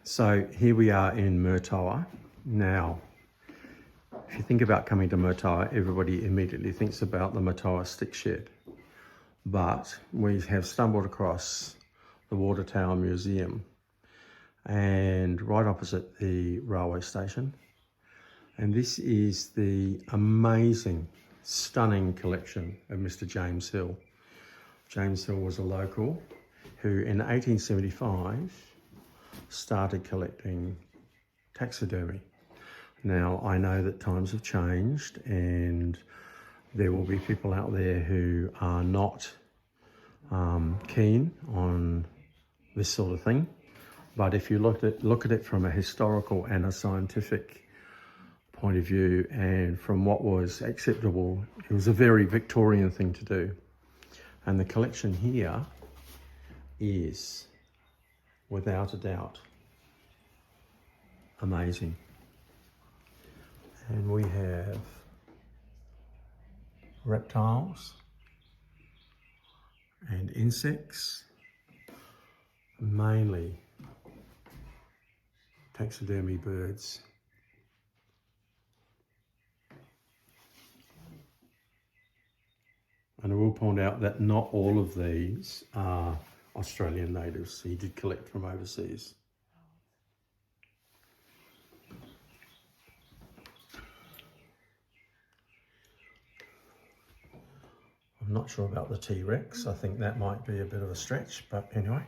So here we are in Murtoa. Now, if you think about coming to Murtoa, everybody immediately thinks about the Murtoa stick shed. But we have stumbled across the Water Tower Museum and right opposite the railway station. And this is the amazing, stunning collection of Mr. James Hill. James Hill was a local who in 1875 started collecting taxidermy. Now, I know that times have changed and there will be people out there who are not keen on this sort of thing. But if you look at it from a historical and a scientific point of view and from what was acceptable, it was a very Victorian thing to do. And the collection here is, without a doubt, amazing. And we have reptiles and insects, mainly taxidermy birds. And I will point out that not all of these are Australian natives. He did collect from overseas. I'm not sure about the T-Rex. I think that might be a bit of a stretch, but anyway.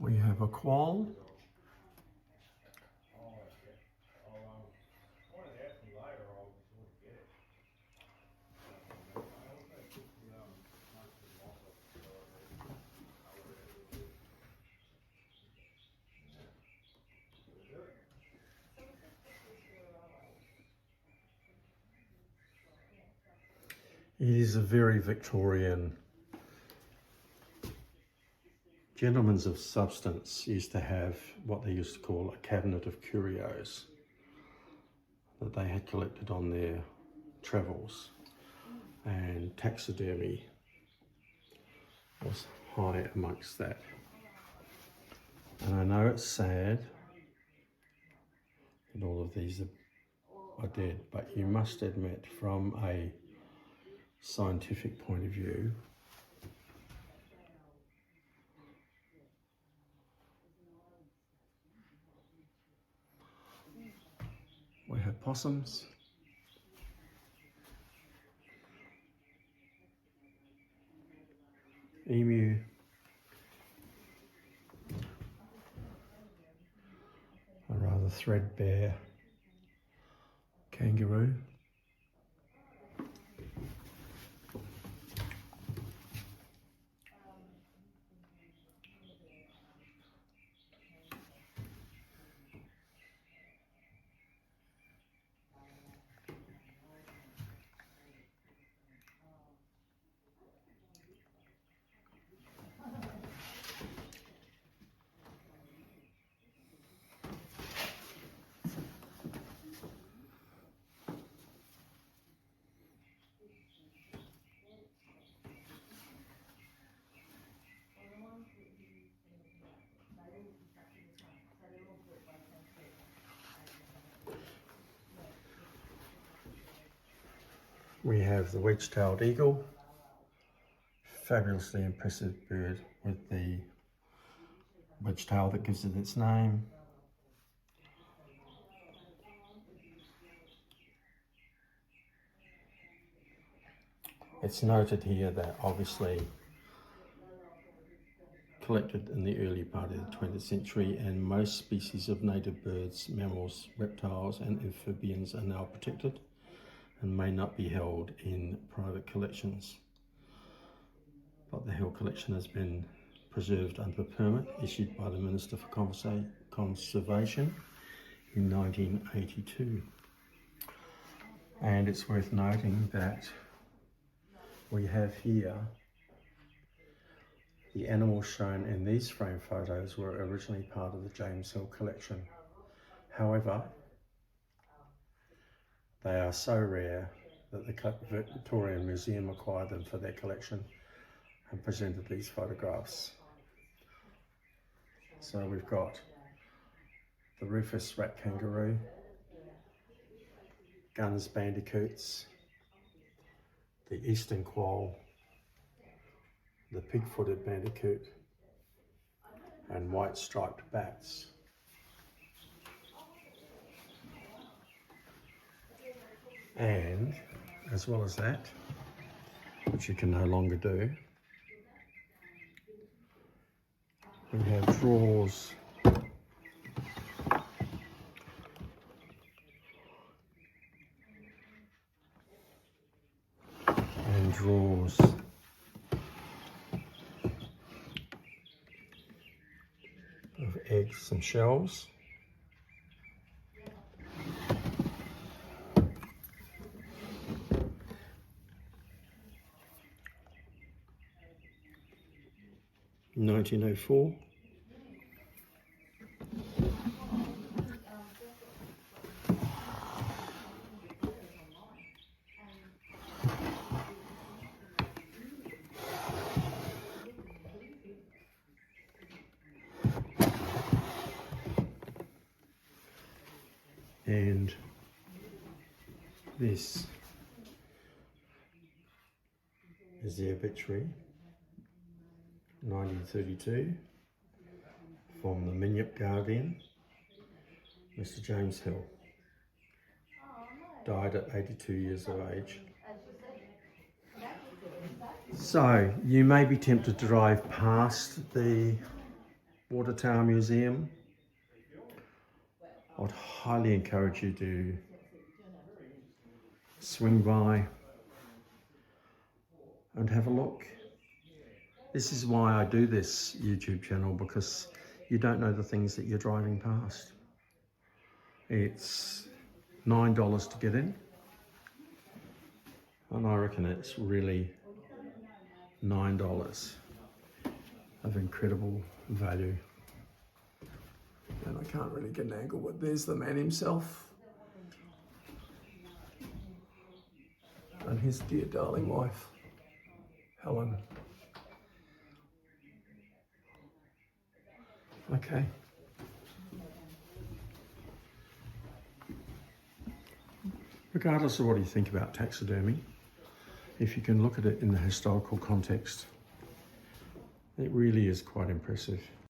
We have a quoll. It is a very Victorian. Gentlemen of substance used to have what they used to call a cabinet of curios that they had collected on their travels, and taxidermy was high amongst that. And I know it's sad that all of these are dead, but you must admit, from a scientific point of view, we have possums, emu, a rather threadbare kangaroo, we have the wedge-tailed eagle, fabulously impressive bird with the wedge tail that gives it its name. It's noted here that obviously collected in the early part of the 20th century, and most species of native birds, mammals, reptiles and amphibians are now protected and may not be held in private collections. But the Hill collection has been preserved under a permit issued by the Minister for Conservation in 1982. And it's worth noting that we have here the animals shown in these frame photos were originally part of the James Hill collection. However, they are so rare that the Victorian Museum acquired them for their collection and presented these photographs. So we've got the rufous rat kangaroo, Gunn's bandicoots, the eastern quoll, the pig-footed bandicoot, and white striped bats. And as well as that, which you can no longer do, we have drawers and drawers of eggs and shells. In 1904. And this is the obituary, 1932, from the Minyip Guardian, Mr. James Hill. Died at 82 years of age. So, you may be tempted to drive past the Water Tower Museum. I'd highly encourage you to swing by and have a look. This is why I do this YouTube channel, because you don't know the things that you're driving past. It's $9 to get in, and I reckon it's really $9 of incredible value. And I can't really get an angle, but there's the man himself and his dear darling wife, Helen. Okay. Regardless of what you think about taxidermy, if you can look at it in the historical context, it really is quite impressive.